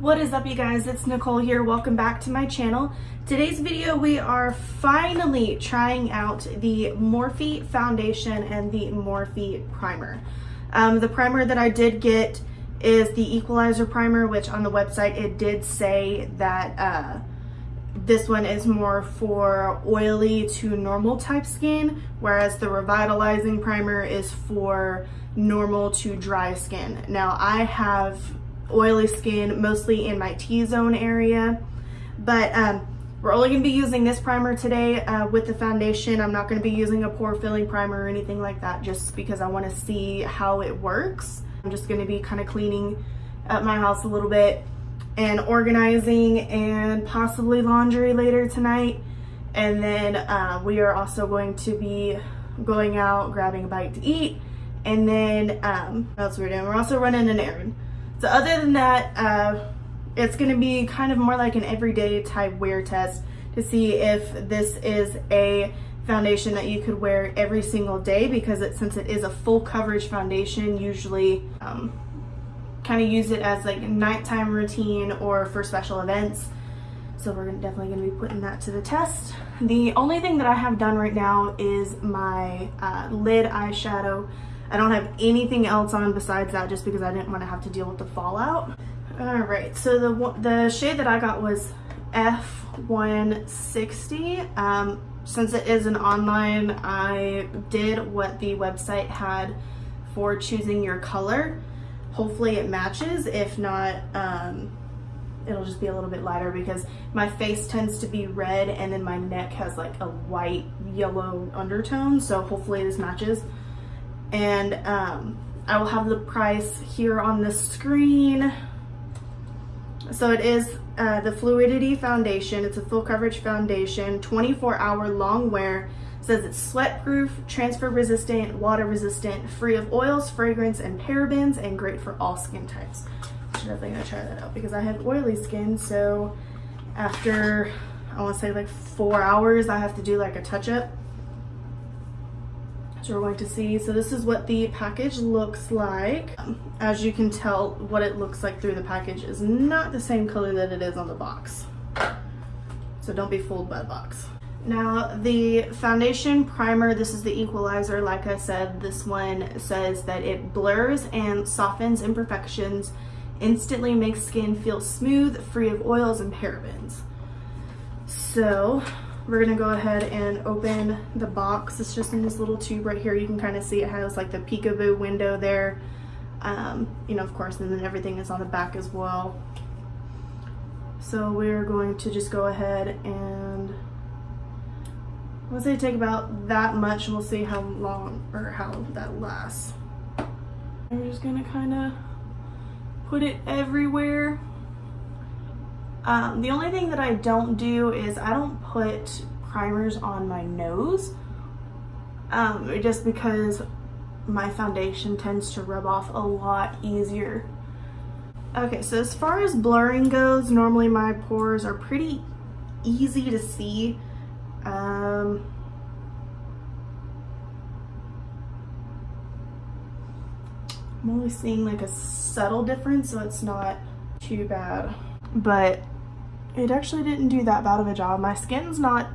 What is up, you guys? It's Nicole here. Welcome back to my channel. Today's video, we are finally trying out the Morphe foundation and the Morphe primer. The primer that I did get is the Equalizer primer, which on the website it did say that this one is more for oily to normal type skin, whereas the Revitalizing primer is for normal to dry skin. Now, I have oily skin mostly in my T-zone area, but we're only going to be using this primer today with the foundation. I'm not going to be using a pore filling primer or anything like that, just because I want to see how it works. I'm just going to be kind of cleaning up my house a little bit and organizing and possibly laundry later tonight. And then we are also going to be going out, grabbing a bite to eat, and then what else we're doing? We're also running an errand. So other than that, it's going to be kind of more like an everyday type wear test to see if this is a foundation that you could wear every single day, because since it is a full coverage foundation, usually kind of use it as like a nighttime routine or for special events. So we're definitely going to be putting that to the test. The only thing that I have done right now is my lid eyeshadow. I don't have anything else on besides that, just because I didn't want to have to deal with the fallout. All right, so the shade that I got was F160. Since it is an online, I did what the website had for choosing your color. Hopefully it matches. If not, it'll just be a little bit lighter, because my face tends to be red and then my neck has like a white yellow undertone, so hopefully this matches. And I will have the price here on the screen. So it is the Fluidity Foundation. It's a full coverage foundation, 24-hour long wear. It says it's sweat proof, transfer resistant, water resistant, free of oils, fragrance, and parabens, and great for all skin types. I'm definitely gonna try that out because I have oily skin. So after, I want to say like 4 hours, I have to do like a touch-up. So we're going to see. So this is what the package looks like. As you can tell, what it looks like through the package is not the same color that it is on the box. So don't be fooled by the box. Now, the foundation primer, this is the Equalizer. Like I said, this one says that it blurs and softens imperfections, instantly makes skin feel smooth, free of oils and parabens. So we're gonna go ahead and open the box. It's just in this little tube right here. You can kind of see it has like the peekaboo window there. You know, of course, and then everything is on the back as well. So we're going to just go ahead and let's say take about that much, and we'll see how long or how that lasts. And we're just gonna kind of put it everywhere. The only thing that I don't do is I don't put primers on my nose, just because my foundation tends to rub off a lot easier. Okay, so as far as blurring goes, normally my pores are pretty easy to see. I'm only seeing like a subtle difference, so it's not too bad. But it actually didn't do that bad of a job. My skin's not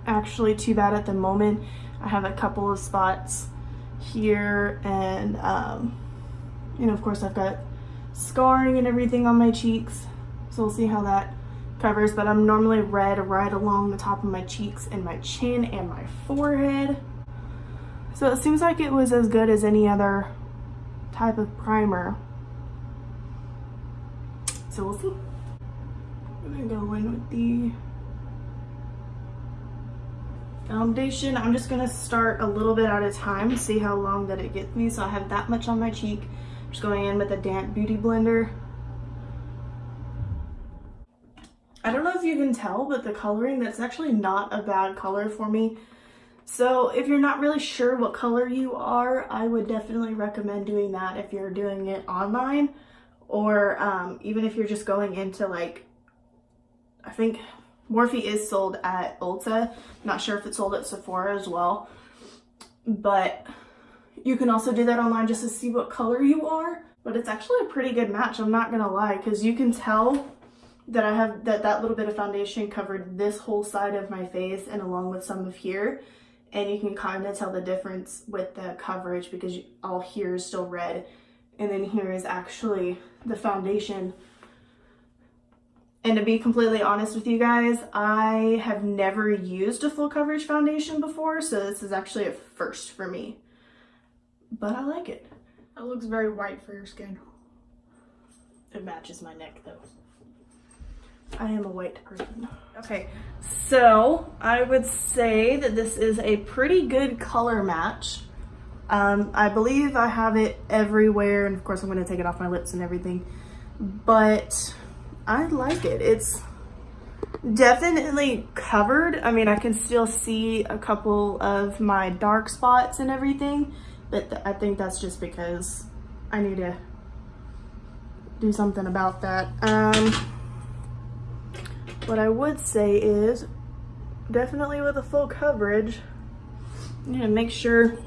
actually too bad at the moment. I have a couple of spots here, and you know, of course I've got scarring and everything on my cheeks, so we'll see how that covers. But I'm normally red right along the top of my cheeks and my chin and my forehead, so it seems like it was as good as any other type of primer. So we'll see. I'm gonna go in with the foundation. I'm just gonna start a little bit at a time, see how long that it gets me. So I have that much on my cheek. I'm just going in with a damp beauty blender. I don't know if you can tell, but the coloring, that's actually not a bad color for me. So if you're not really sure what color you are, I would definitely recommend doing that if you're doing it online, or even if you're just going into, like, I think Morphe is sold at Ulta. I'm not sure if it's sold at Sephora as well, but you can also do that online just to see what color you are. But it's actually a pretty good match, I'm not gonna lie, because you can tell that I have that little bit of foundation covered this whole side of my face and along with some of here. And you can kind of tell the difference with the coverage because all here is still red. And then here is actually the foundation. And to be completely honest with you guys, I have never used a full coverage foundation before. So this is actually a first for me. But I like it. It looks very white for your skin. It matches my neck though. I am a white person. Okay, so I would say that this is a pretty good color match. I believe I have it everywhere, and of course I'm going to take it off my lips and everything, but I like it. It's definitely covered. I mean, I can still see a couple of my dark spots and everything, but I think that's just because I need to do something about that. What I would say is definitely with a full coverage, you need to make sure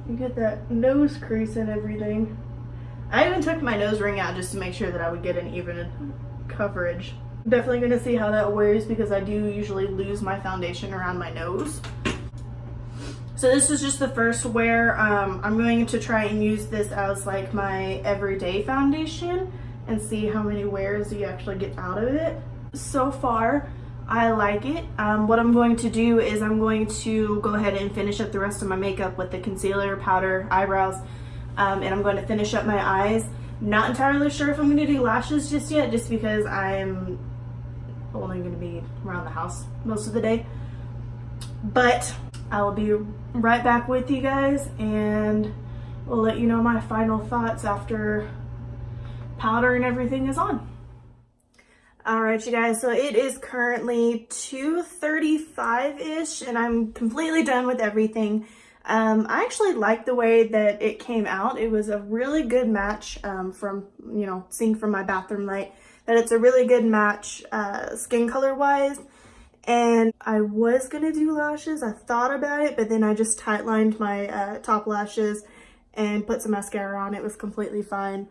you get that nose crease and everything. I even took my nose ring out just to make sure that I would get an even coverage. Definitely gonna see how that wears because I do usually lose my foundation around my nose. So this is just the first wear. I'm going to try and use this as like my everyday foundation and see how many wears you actually get out of it. So far, I like it. What I'm going to do is I'm going to go ahead and finish up the rest of my makeup with the concealer, powder, eyebrows, and I'm going to finish up my eyes. Not entirely sure if I'm going to do lashes just yet, just because I'm only going to be around the house most of the day. But I will be right back with you guys and we'll let you know my final thoughts after powder and everything is on. All right, you guys, so it is currently 2:35-ish and I'm completely done with everything. I actually like the way that it came out. It was a really good match from, you know, seeing from my bathroom light, that it's a really good match skin color wise. And I was gonna do lashes. I thought about it, but then I just tight lined my top lashes and put some mascara on. It was completely fine.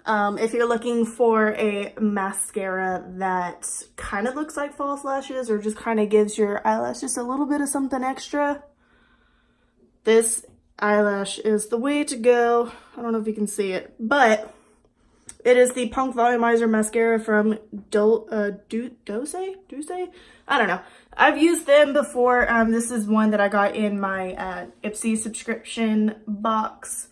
If you're looking for a mascara that kind of looks like false lashes or just kind of gives your eyelash just a little bit of something extra, this eyelash is the way to go. I don't know if you can see it, but it is the Punk Volumizer Mascara from Dulce? I don't know. I've used them before. This is one that I got in my Ipsy subscription box,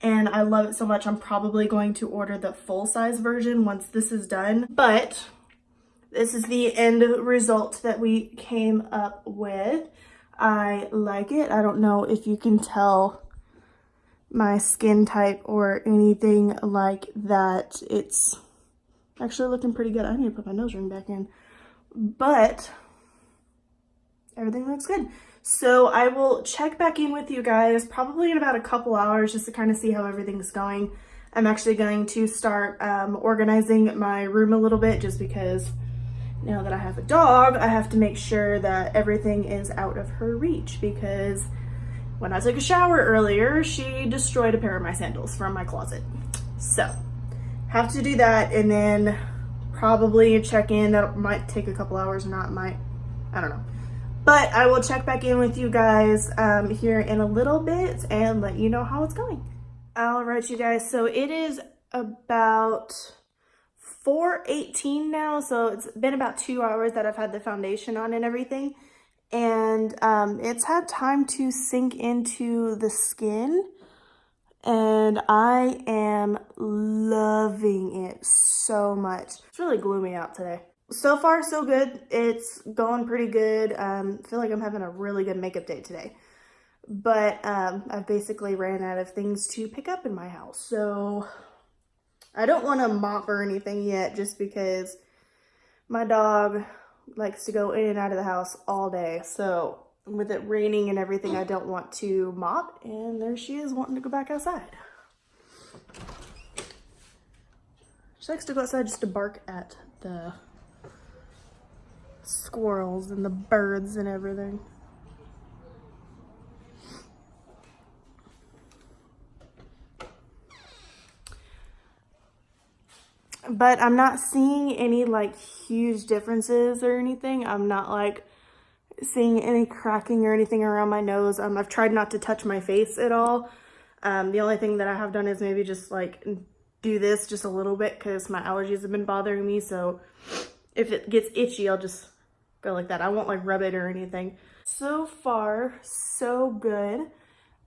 and I love it so much. I'm probably going to order the full-size version once this is done. But this is the end result that we came up with. I like it. I don't know if you can tell my skin type or anything like that. It's actually looking pretty good. I need to put my nose ring back in, but everything looks good. So I will check back in with you guys probably in about a couple hours just to kind of see how everything's going. I'm actually going to start organizing my room a little bit just because now that I have a dog, I have to make sure that everything is out of her reach, because when I took a shower earlier, she destroyed a pair of my sandals from my closet. So, have to do that and then probably check in. That might take a couple hours or not, might, I don't know. But I will check back in with you guys here in a little bit and let you know how it's going. All right, you guys, so it is about 4:18 now, so it's been about 2 hours that I've had the foundation on and everything. And it's had time to sink into the skin, and I am loving it so much. It's really gloomy out today. So far, so good. It's going pretty good. I feel like I'm having a really good makeup day today. But I've basically ran out of things to pick up in my house. So I don't want to mop or anything yet just because my dog likes to go in and out of the house all day. So with it raining and everything, I don't want to mop. And there she is wanting to go back outside. She likes to go outside just to bark at the squirrels and the birds and everything. but I'm not seeing any like huge differences or anything. I'm not like seeing any cracking or anything around my nose. I've tried not to touch my face at all. The only thing that I have done is maybe just like do this just a little bit because my allergies have been bothering me. So if it gets itchy, I'll just go like that. I won't like rub it or anything. So far, so good.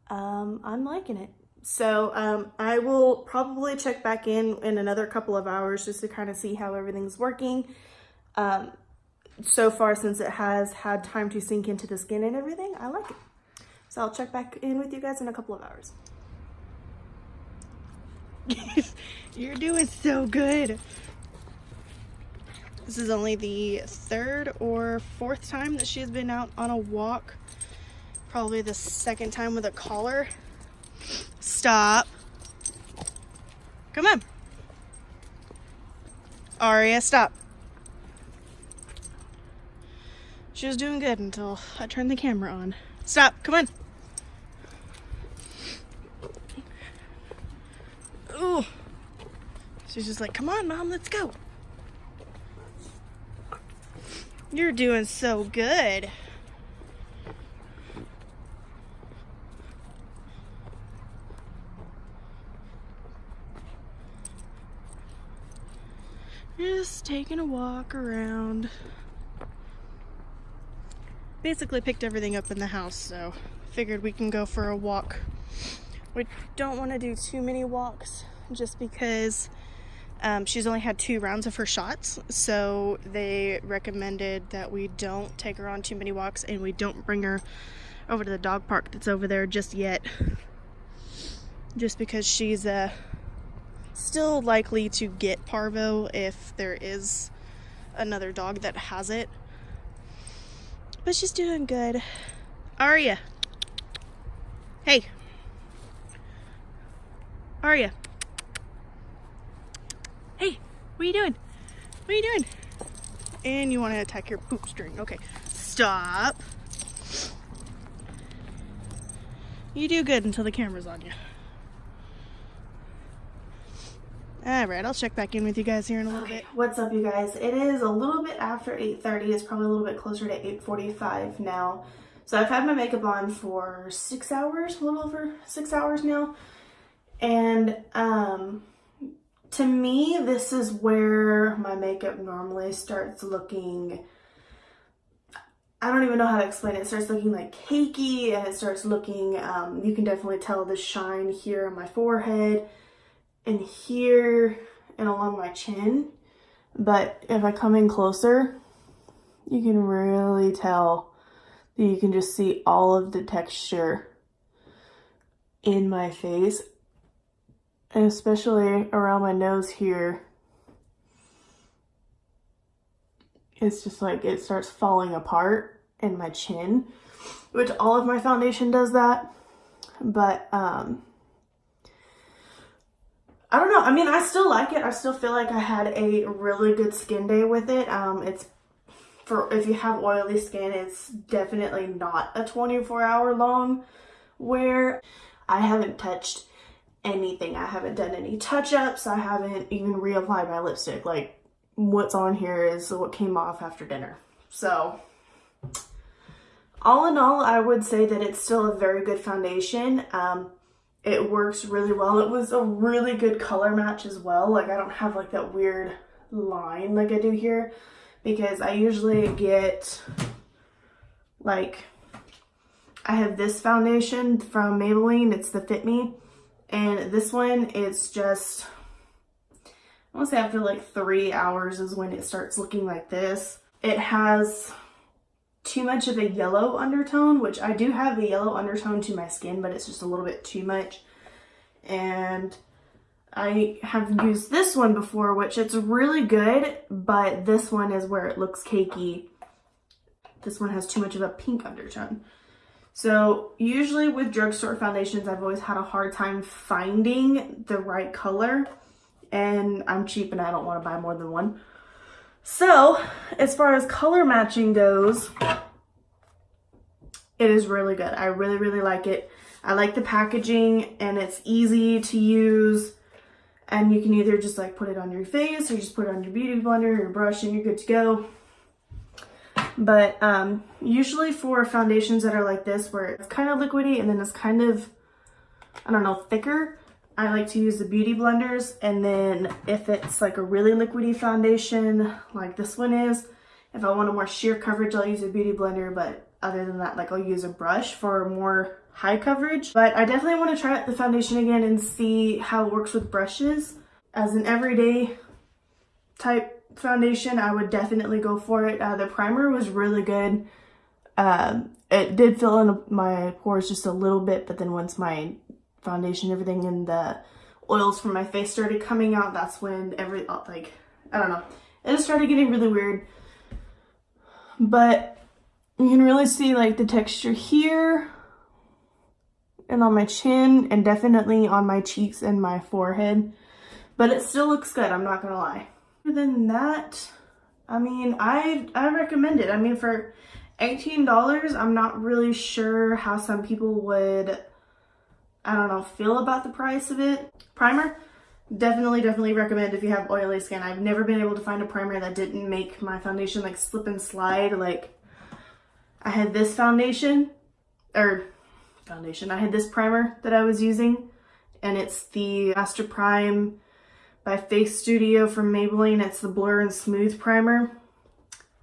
I'm liking it. So I will probably check back in another couple of hours just to kind of see how everything's working. So far, since it has had time to sink into the skin and everything, I like it. So I'll check back in with you guys in a couple of hours. You're doing so good. This is only the 3rd or 4th time that she's been out on a walk. Probably the 2nd time with a collar. Stop. Come on. Aria, stop. She was doing good until I turned the camera on. Stop, come on. Ooh. She's just like, come on, Mom, let's go. You're doing so good. Just taking a walk around. Basically picked everything up in the house, so figured we can go for a walk. We don't want to do too many walks just because she's only had 2 rounds of her shots, so they recommended that we don't take her on too many walks and we don't bring her over to the dog park that's over there just yet, just because she's still likely to get parvo if there is another dog that has it. But she's doing good. Aria. Hey. Aria. Hey, what are you doing? What are you doing? And you want to attack your poop string. Okay, stop. You do good until the camera's on you. Alright, I'll check back in with you guys here in a little bit. What's up, you guys? It is a little bit after 8:30. It's probably a little bit closer to 8:45 now. So I've had my makeup on for 6 hours, a little over 6 hours now. And to me, this is where my makeup normally starts looking, I don't even know how to explain it. It starts looking like cakey, and it starts looking, you can definitely tell the shine here on my forehead and here and along my chin. But if I come in closer, you can really tell that you can just see all of the texture in my face, and especially around my nose here. It's just like it starts falling apart in my chin, which all of my foundation does that. But I don't know. I mean, I still like it. I still feel like I had a really good skin day with it. It's for if you have oily skin, it's definitely not a 24-hour long wear. I haven't touched anything. I haven't done any touch-ups. I haven't even reapplied my lipstick. Like, what's on here is what came off after dinner. So all in all, I would say that it's still a very good foundation. It works really well. It was a really good color match as well. Like, I don't have like that weird line like I do here, because I usually get like, I have this foundation from Maybelline. It's the Fit Me. And this one, it's just, I want to say after like 3 hours is when it starts looking like this. It has too much of a yellow undertone, which I do have a yellow undertone to my skin, but it's just a little bit too much. And I have used this one before, which it's really good, but this one is where it looks cakey. This one has too much of a pink undertone. So usually with drugstore foundations, I've always had a hard time finding the right color, and I'm cheap and I don't want to buy more than one. So as far as color matching goes, it is really good. I really, really like it. I like the packaging, and it's easy to use. And you can either just like put it on your face or just put it on your beauty blender or your brush and you're good to go. But usually for foundations that are like this, where it's kind of liquidy and then it's kind of, I don't know, thicker, I like to use the beauty blenders. And then if it's like a really liquidy foundation like this one is, if I want a more sheer coverage, I'll use a beauty blender. But other than that, like I'll use a brush for more high coverage. But I definitely want to try out the foundation again and see how it works with brushes. As an everyday type foundation, I would definitely go for it. The primer was really good. It did fill in my pores just a little bit, but then once my foundation, everything, and the oils from my face started coming out, that's when I don't know, it just started getting really weird. But you can really see like the texture here and on my chin and definitely on my cheeks and my forehead, but it still looks good, I'm not gonna lie. Other than that, I mean, I recommend it. I mean, for $18, I'm not really sure how some people would, I don't know, feel about the price of it. Primer, definitely recommend if you have oily skin. I've never been able to find a primer that didn't make my foundation like slip and slide. Like I had this I had this primer that I was using, and it's the Master Prime by Face Studio from Maybelline. It's the Blur and Smooth primer,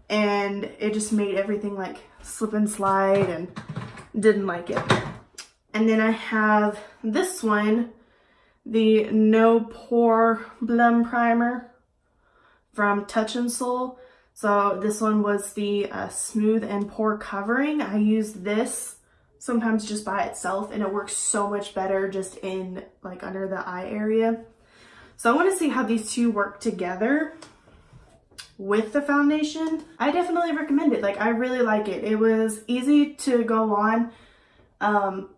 and it just made everything like slip and slide, and didn't like it. And then I have this one, the No Pore Blum primer from Touch and Soul. So this one was the smooth and pore covering. I use this sometimes just by itself, and it works so much better just in like under the eye area. So I want to see how these two work together with the foundation. I definitely recommend it. Like I really like it. It was easy to go on.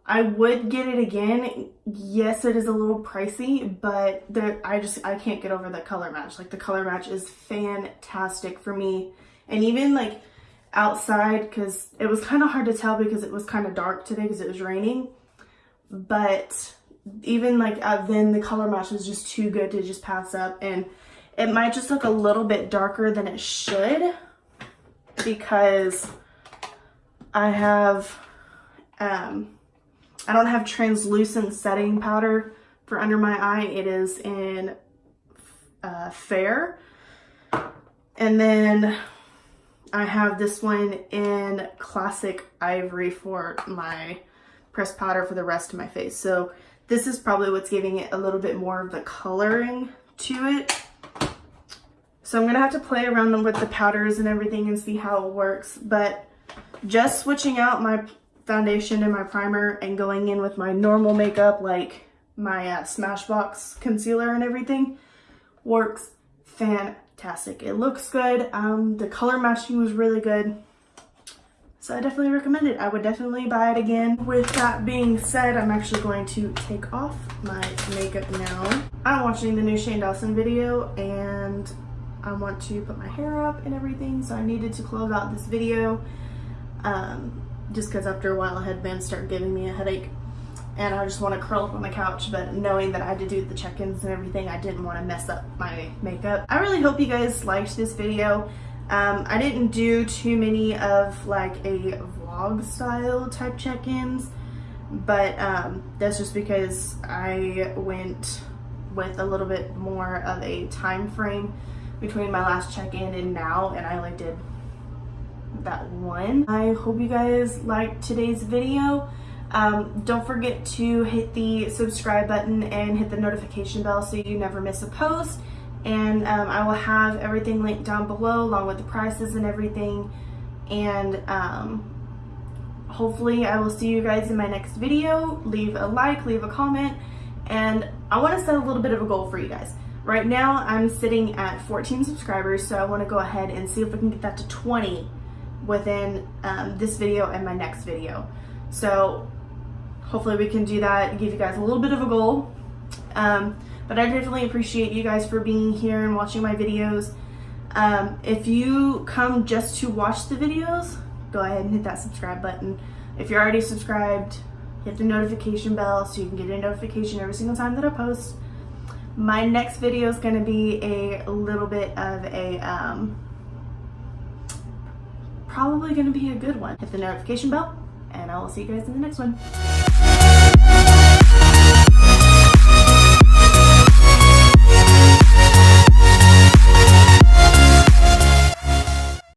I would get it again. Yes, it is a little pricey, but I can't get over the color match. Like the color match is fantastic for me. And even like outside, because it was kind of hard to tell because it was kind of dark today because it was raining. But even like then the color match was just too good to just pass up. And it might just look a little bit darker than it should because I have I don't have translucent setting powder for under my eye. It is in Fair. And then I have this one in Classic Ivory for my pressed powder for the rest of my face. So this is probably what's giving it a little bit more of the coloring to it. So I'm gonna have to play around with the powders and everything and see how it works. But just switching out my foundation and my primer and going in with my normal makeup, like my Smashbox concealer and everything, works fantastic. It looks good. The color matching was really good. So I definitely recommend it. I would definitely buy it again. With that being said, I'm actually going to take off my makeup now. I'm watching the new Shane Dawson video and I want to put my hair up and everything. So I needed to close out this video. Just because after a while headbands start giving me a headache and I just want to curl up on the couch, but knowing that I had to do the check-ins and everything, I didn't want to mess up my makeup. I really hope you guys liked this video. I didn't do too many of like a vlog style type check-ins, but that's just because I went with a little bit more of a time frame between my last check-in and now, and I only did that one. I hope you guys liked today's video. Don't forget to hit the subscribe button and hit the notification bell so you never miss a post. And I will have everything linked down below along with the prices and everything. And hopefully I will see you guys in my next video. Leave a like, leave a comment, and I want to set a little bit of a goal for you guys. Right now I'm sitting at 14 subscribers, so I want to go ahead and see if we can get that to 20 within this video and my next video. So hopefully we can do that, give you guys a little bit of a goal. But I definitely appreciate you guys for being here and watching my videos. If you come just to watch the videos, go ahead and hit that subscribe button. If you're already subscribed, hit the notification bell so you can get a notification every single time that I post. My next video is going to be a little bit of a, probably going to be a good one. Hit the notification bell, and I will see you guys in the next one.